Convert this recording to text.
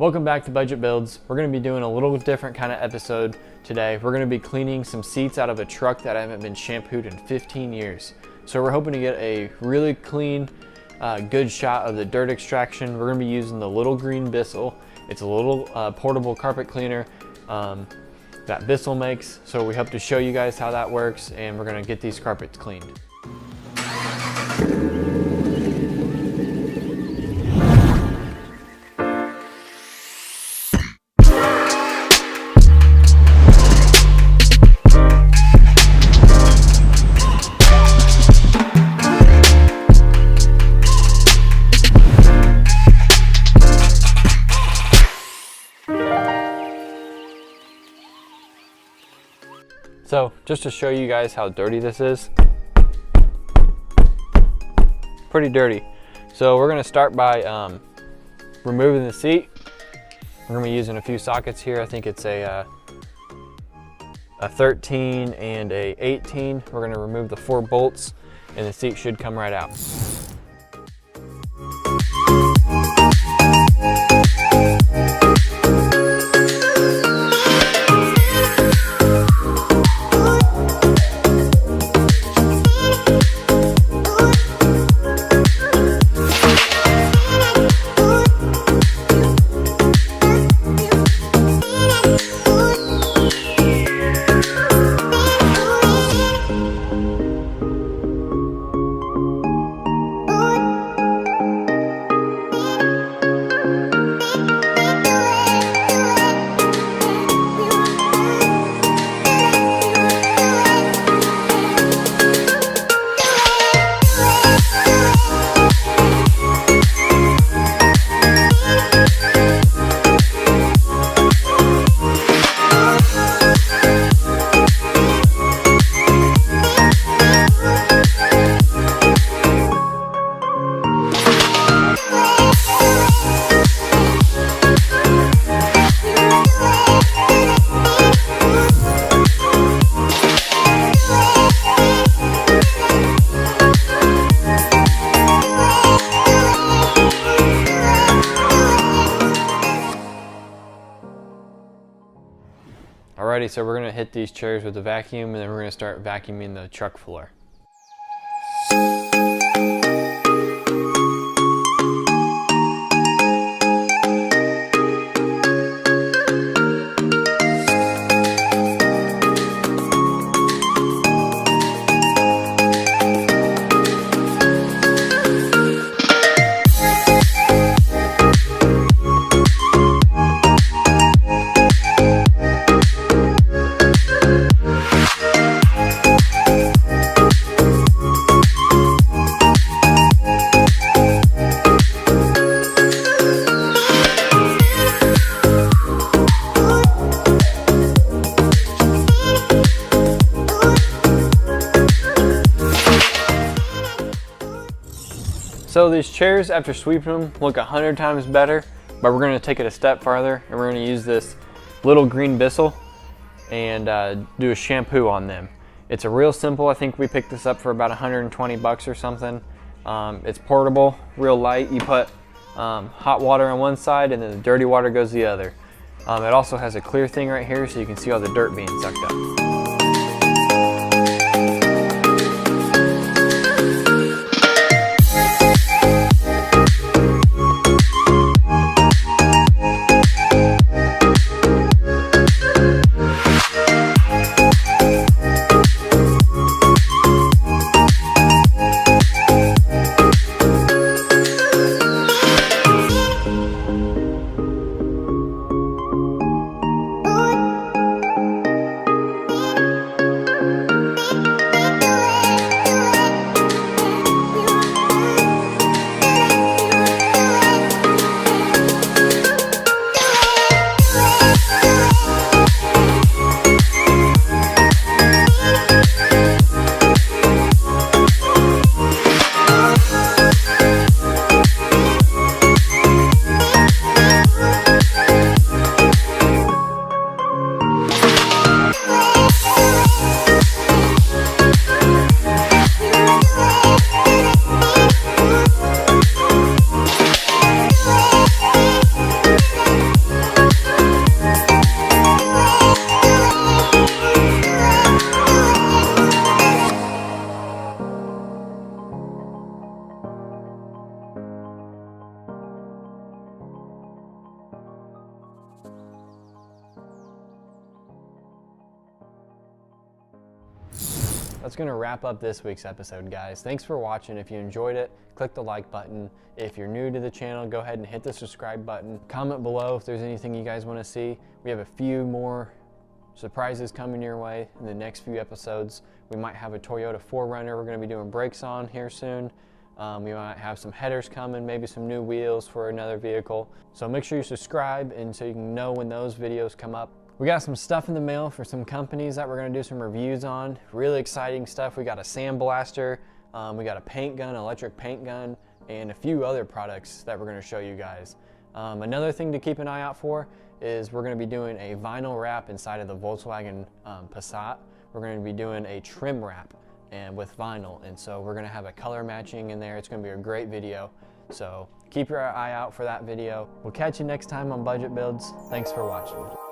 Welcome back to Budget Builds. We're going to be doing a little different kind of episode today. We're going to be cleaning some seats out of a truck that haven't been shampooed in 15 years. So we're hoping to get a really clean, good shot of the dirt extraction. We're going to be using the little green Bissel. It's a little portable carpet cleaner that Bissel makes. So we hope to show you guys how that works, and we're going to get these carpets cleaned. So just to show you guys how dirty this is, pretty dirty. So we're going to start by removing the seat. We're going to be using a few sockets here. I think it's a 13 and a 18. We're going to remove the 4 bolts and the seat should come right out. Alrighty, so we're going to hit these chairs with a vacuum, and then we're going to start vacuuming the truck floor. So these chairs, after sweeping them, look 100 times better, but we're going to take it a step farther, and we're going to use this little green Bissel and do a shampoo on them. It's a real simple. I think we picked this up for about 120 bucks or something. It's portable, real light. You put hot water on one side, and then the dirty water goes the other. It also has a clear thing right here, so you can see all the dirt being sucked up. that's gonna wrap up this week's episode, guys. Thanks for watching. If you enjoyed it, click the like button. If you're new to the channel, go ahead and hit the subscribe button. Comment below if there's anything you guys wanna see. We have a few more surprises coming your way in the next few episodes. We might have a Toyota 4Runner we're gonna be doing brakes on here soon. We might have some headers coming, maybe some new wheels for another vehicle. So make sure you subscribe and so you can know when those videos come up. We got some stuff in the mail for some companies that we're gonna do some reviews on. Really exciting stuff. We got a sandblaster, we got a paint gun, electric paint gun, and a few other products that we're gonna show you guys. Another thing to keep an eye out for is we're gonna be doing a vinyl wrap inside of the Volkswagen Passat. We're gonna be doing a trim wrap and with vinyl, and so we're gonna have a color matching in there. It's gonna be a great video. So keep your eye out for that video. We'll catch you next time on Budget Builds. Thanks for watching.